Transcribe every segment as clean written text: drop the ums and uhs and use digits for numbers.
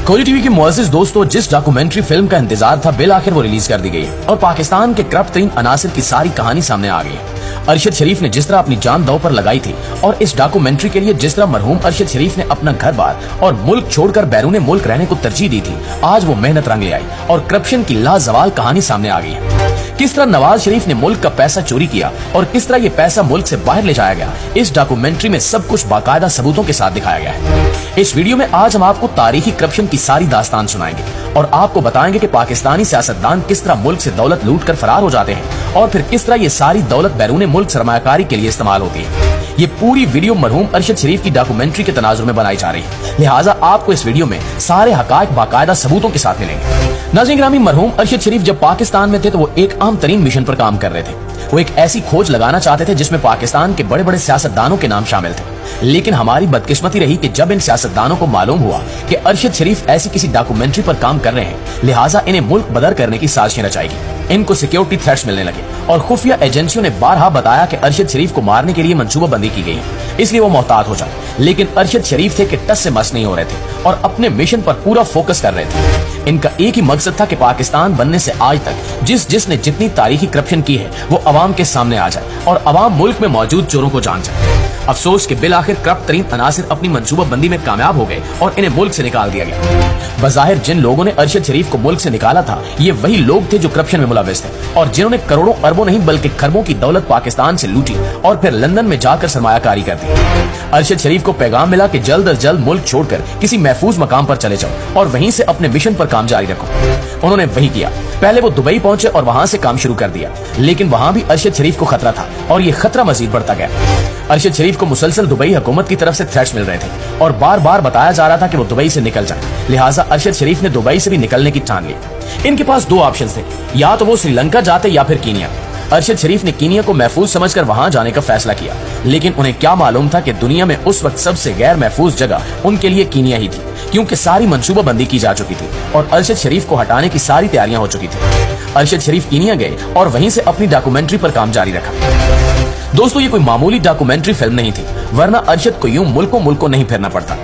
खोजी टीवी के मुअज़्ज़िज़ दोस्तों, जिस डॉक्यूमेंट्री फिल्म का इंतजार था बिल आखिर वो रिलीज कर दी गई और पाकिस्तान के करप्ट तरीन अनासिर की सारी कहानी सामने आ गई। अरशद शरीफ ने जिस तरह अपनी जान दांव पर लगाई थी और इस डॉक्यूमेंट्री के लिए जिस तरह मरहूम अरशद शरीफ ने अपना घर बार और मुल्क छोड़कर बैरून मुल्क रहने को तरजीह दी थी, आज वो मेहनत रंग ले आई और करप्शन की लाजवाल कहानी सामने आ गई है। किस तरह नवाज शरीफ ने मुल्क का पैसा चोरी किया और किस तरह ये पैसा मुल्क से बाहर ले जाया गया, इस डॉक्यूमेंट्री में सब कुछ बाकायदा सबूतों के साथ दिखाया गया है। इस वीडियो में आज हम आपको तारीखी करप्शन की सारी दास्तान सुनाएंगे और आपको बताएंगे कि पाकिस्तानी सियासतदान किस तरह मुल्क से दौलत लूट कर फरार हो जाते हैं और फिर किस तरह ये सारी दौलत बैरून मुल्क सरमायाकारी के लिए इस्तेमाल होती है। ये पूरी वीडियो मरहूम अरशद शरीफ की डॉक्यूमेंट्री के तनाजुर में बनाई जा रही है, लिहाजा आपको इस वीडियो में सारे हकायक बाकायदा सबूतों के साथ मिलेंगे। नाज़रीन ग्रामी, मरहूम अरशद शरीफ जब पाकिस्तान में थे तो वो एक आम तरीन मिशन पर काम कर रहे थे। वो एक ऐसी खोज लगाना चाहते थे जिसमें पाकिस्तान के बड़े बड़े सियासतदानों के नाम शामिल थे, लेकिन हमारी बदकिस्मती रही कि जब इन सियासतदानों को मालूम हुआ कि अरशद शरीफ ऐसी किसी डॉक्यूमेंट्री पर काम कर रहे हैं, लिहाजा इन्हें मुल्क बदर करने की साजिशें रचाएगी। इनको सिक्योरिटी थ्रेट्स मिलने लगे और खुफिया एजेंसियों ने बारहा बताया कि अरशद शरीफ को मारने के लिए मंसूबाबंदी की गई है, इसलिए वो मोहतात हो जाए। लेकिन अरशद शरीफ थे कि टस से मस नहीं हो रहे थे और अपने मिशन पर पूरा फोकस कर रहे थे। इनका एक ही मकसद था कि पाकिस्तान बनने से आज तक जिसने जितनी तारीखी करप्शन की है वो अवाम के सामने आ जाए और अवाम मुल्क में मौजूद चोरों को जान जाए। अफसोस के बिल आखिर करप्ट तरीन अनासिर अपनी मंसूबाबंदी में कामयाब हो गए और इन्हें मुल्क से निकाल दिया गया। बज़ाहिर जिन लोगों ने अरशद शरीफ को मुल्क से निकाला था, ये वही लोग थे जो करप्शन में मुलविस थे और जिन्होंने करोड़ों अरबों नहीं बल्कि खरबों की दौलत पाकिस्तान से लूटी और फिर लंदन में जाकर सरमायाकारी कर दी। अरशद शरीफ को पैगाम मिला कि जल्द अज जल्द मुल्क छोड़कर किसी महफूज मकाम पर चले जाओ और वहीं से अपने मिशन पर काम जारी रखो। उन्होंने वही किया। पहले वो दुबई पहुंचे और वहां से काम शुरू कर दिया, लेकिन वहां भी अरशद शरीफ को खतरा था और ये खतरा मजीद बढ़ता गया। अरशद शरीफ को मुसलसल दुबई हुकूमत की तरफ से थ्रेट्स मिल रहे थे और बार बार बताया जा रहा था कि वो दुबई से निकल जाए, लिहाजा अरशद शरीफ ने दुबई से भी निकलने की ठान ली। इनके पास दो ऑप्शन थे, या तो वो श्रीलंका जाते या फिर कीनिया। अरशद शरीफ ने कीनिया को महफूज समझकर वहां जाने का फैसला किया, लेकिन उन्हें क्या मालूम था कि दुनिया में उस वक्त सबसे गैर महफूज जगह उनके लिए कीनिया ही थी, क्योंकि सारी मंसूबाबंदी की जा चुकी थी और अरशद शरीफ को हटाने की सारी तैयारियां हो चुकी थी। अरशद शरीफ कीनिया गए और वहीं से अपनी डॉक्यूमेंट्री पर काम जारी रखा। दोस्तों, ये कोई मामूली डॉक्यूमेंट्री फिल्म नहीं थी, वरना अरशद को यूं मुल्कों नहीं फिरना पड़ता।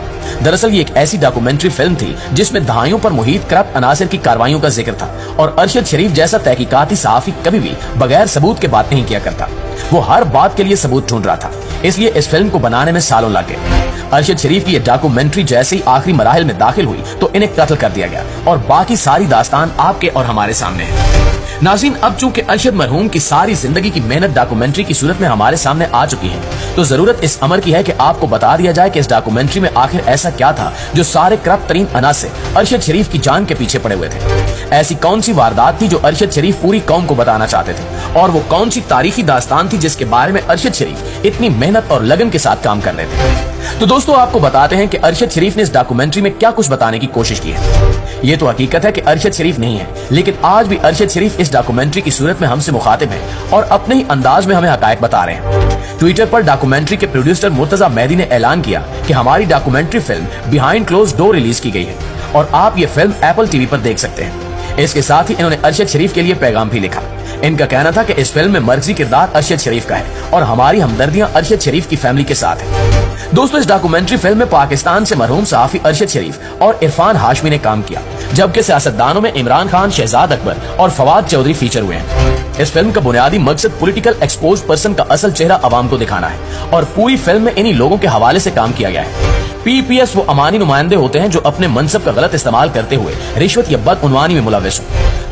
दरअसल ये एक ऐसी डॉक्यूमेंट्री फिल्म थी जिसमें दहाइयों पर मुहित करप्ट अनासिर की कार्रवाइयों का जिक्र था और अरशद शरीफ जैसा तहकीकाती सहाफी कभी भी बगैर सबूत के बात नहीं किया करता। वो हर बात के लिए सबूत ढूंढ रहा था, इसलिए इस फिल्म को बनाने में सालों लग गए। अरशद शरीफ की ये डॉक्यूमेंट्री जैसे ही आखिरी मराहिल में दाखिल हुई तो इन्हें कत्ल कर दिया गया और बाकी सारी दास्तान आपके और हमारे सामने है। नाज़रीन, अब चूंकि अरशद मरहूम की सारी जिंदगी की मेहनत डॉक्यूमेंट्री की सूरत में हमारे सामने आ चुकी है, तो जरूरत इस अमर की है कि आपको बता दिया जाए कि इस डॉक्यूमेंट्री में आखिर ऐसा क्या था जो सारे करप्ट तरीन अनासिर अरशद शरीफ की जान के पीछे पड़े हुए थे। ऐसी कौन सी वारदात थी जो अरशद शरीफ पूरी कौम को बताना चाहते थे और वो कौन सी तारीखी दास्तान थी जिसके बारे में अरशद शरीफ इतनी मेहनत और लगन के साथ काम कर रहे थे। तो दोस्तों, आपको बताते हैं कि अरशद शरीफ ने इस डॉक्यूमेंट्री में क्या कुछ बताने की कोशिश की है। ये तो हकीकत है कि अरशद शरीफ नहीं है, लेकिन आज भी अरशद शरीफ इस डॉक्यूमेंट्री की सूरत में हमसे मुखातिब है और अपने ही अंदाज में हमें हकायक बता रहे हैं। ट्विटर पर डॉक्यूमेंट्री के प्रोड्यूसर मुर्तजा मेहदी ने ऐलान किया कि हमारी documentary film behind close door release की गई है और आप ये फिल्म एप्पल टीवी पर देख सकते हैं। इसके साथ ही इन्होंने अरशद शरीफ के लिए पैगाम भी लिखा। इनका कहना था कि इस फिल्म में मर्कजी किरदार अरशद शरीफ का है और हमारी हमदर्दियां अरशद शरीफ की फैमिली के साथ है। दोस्तों, इस डॉक्यूमेंट्री फिल्म में पाकिस्तान से मरहूम सहाफी अरशद शरीफ और इरफान हाशमी ने काम किया, जबकि सियासतदानों में इमरान खान, शहजाद अकबर और फवाद चौधरी फीचर हुए हैं। इस फिल्म का बुनियादी मकसद पॉलिटिकल एक्सपोज पर्सन का असल चेहरा अवाम को दिखाना है और पूरी फिल्म में इन्हीं लोगों के हवाले से काम किया गया है। पीपीएस वो अमानी नुमाइंदे होते हैं जो अपने मनसब का गलत इस्तेमाल करते हुए रिश्वत या बदउनवानी में मुलविस हो।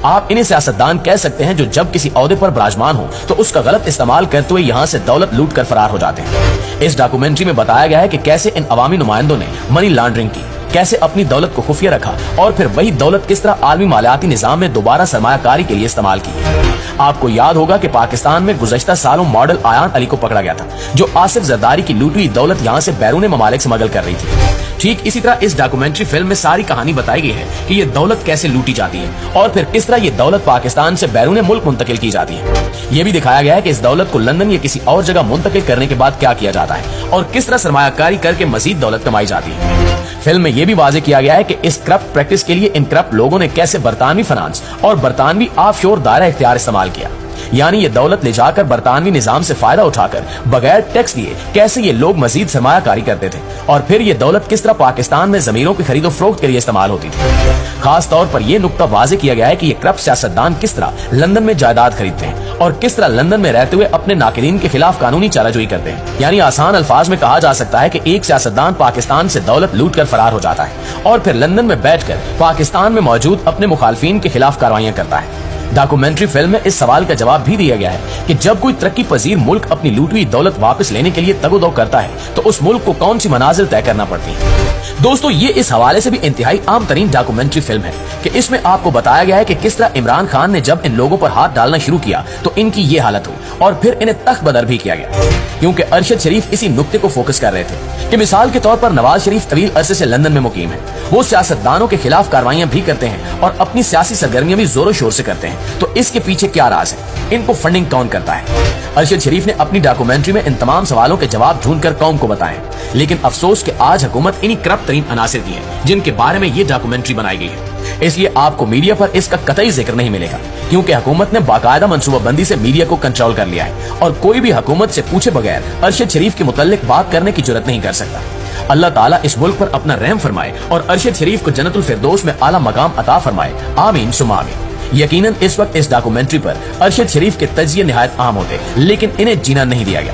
आप इन्हें सियासतदान कह सकते हैं जो जब किसी ओहदे पर विराजमान हो तो उसका गलत इस्तेमाल करते हुए यहाँ से दौलत लूट कर फरार हो जाते हैं। इस डॉक्यूमेंट्री में बताया गया है कि कैसे इन अवामी नुमाइंदों ने मनी लॉन्ड्रिंग की, कैसे अपनी दौलत को खुफिया रखा और फिर वही दौलत किस तरह आलमी मालियाती निजाम में दोबारा सरमायाकारी के लिए इस्तेमाल की। आपको याद होगा कि पाकिस्तान में गुज़श्ता सालों मॉडल आयान अली को पकड़ा गया था, जो आसिफ जरदारी की लूटी हुई दौलत यहाँ से बैरून ममालिक स्मगल कर रही थी। ठीक इसी तरह इस डॉक्यूमेंट्री फिल्म में सारी कहानी बताई गई है कि ये दौलत कैसे लूटी जाती है और फिर किस तरह ये दौलत पाकिस्तान से बैरून मुल्क मुंतकिल की जाती है। ये भी दिखाया गया है कि इस दौलत को लंदन या किसी और जगह मुंतकिल करने के बाद क्या किया जाता है और किस तरह सरमायाकारी करके मजीद दौलत कमाई जाती है। फिल्म में ये भी वाजे किया गया है कि इस करप्ट प्रैक्टिस के लिए इन करप्ट लोगों ने कैसे बरतानवी फाइनेंस और बरतानवी ऑफशोर दायरा इख्तियार इस्तेमाल किया। यानी ये दौलत ले जाकर बरतानवी निजाम से फायदा उठाकर बगैर टैक्स दिए कैसे ये लोग मजीद सरमायाकारी करते थे और फिर ये दौलत किस तरह पाकिस्तान में जमीनों की खरीदो फरोख्त के लिए इस्तेमाल होती थी। खास तौर पर यह नुक्ता वाजे किया गया है कि ये करप्ट सियासतदान किस तरह लंदन में जायदाद खरीदते हैं और किस तरह लंदन में रहते हुए अपने नाकिदीन के खिलाफ कानूनी चाराजोई करते हैं। यानी आसान अल्फाज में कहा जा सकता है कि एक सियासतदान पाकिस्तान से दौलत लूट कर फरार हो जाता है और फिर लंदन में बैठकर पाकिस्तान में मौजूद अपने मुखालफिन के खिलाफ कार्रवाइयां करता है। डॉक्यूमेंट्री फिल्म में इस सवाल का जवाब भी दिया गया है कि जब कोई तरक्की पजीर मुल्क अपनी लूटी हुई दौलत वापस लेने के लिए तगोदो करता है तो उस मुल्क को कौन सी मनाजिल तय करना पड़ती है। दोस्तों, ये इस हवाले से भी इंतहाई आम तरीन डॉक्यूमेंट्री फिल्म है कि इसमें आपको बताया गया है कि किस तरह इमरान खान ने जब इन लोगों पर हाथ डालना शुरू किया तो इनकी ये हालत हुई और फिर इन्हें तख्त बदर भी किया गया, क्योंकि अरशद शरीफ इसी नुक्ते को फोकस कर रहे थे कि मिसाल के तौर पर नवाज शरीफ तवील अरसे से लंदन में मुकीम है, वो सियासतदानों के खिलाफ कार्रवाइयां भी करते हैं और अपनी सियासी सरगर्मियां भी जोरों शोर से करते हैं। तो इसके पीछे क्या राज है, इनको फंडिंग कौन करता है? अरशद शरीफ ने अपनी डॉक्यूमेंट्री में इन तमाम सवालों के जवाब ढूंढकर कौम को बताए, लेकिन अफसोस कि आज हुकूमत इन्हीं करप्ट तरीन अनासिर की है जिनके बारे में ये डॉक्यूमेंट्री बनाई गई है। इसलिए आपको मीडिया पर इसका कतई जिक्र नहीं मिलेगा, क्योंकि हुकूमत ने बाकायदा मंसूबाबंदी से मीडिया को कंट्रोल कर लिया है और कोई भी हुकूमत से पूछे बगैर अरशद शरीफ के मुतल्लिक बात करने की जुर्रत नहीं कर सकता। अल्लाह ताला इस मुल्क पर अपना रहम फरमाए और अरशद शरीफ को जन्नतुल फिरदौस में आला मकाम अता फरमाए। आमीन सुमा आमीन। यकीनन इस वक्त इस डॉक्यूमेंट्री पर अरशद शरीफ के तजिए निहायत आम होते, लेकिन इन्हें जीना नहीं दिया गया।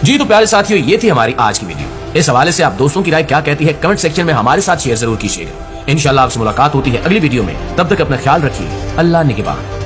जी तो प्यारे साथियों, ये थी हमारी आज की वीडियो। इस हवाले से आप दोस्तों की राय क्या कहती है कमेंट सेक्शन में हमारे साथ शेयर जरूर कीजिएगा। इंशाल्लाह आपसे मुलाकात होती है अगली वीडियो में, तब तक अपना ख्याल रखिए। अल्लाह निगहबान।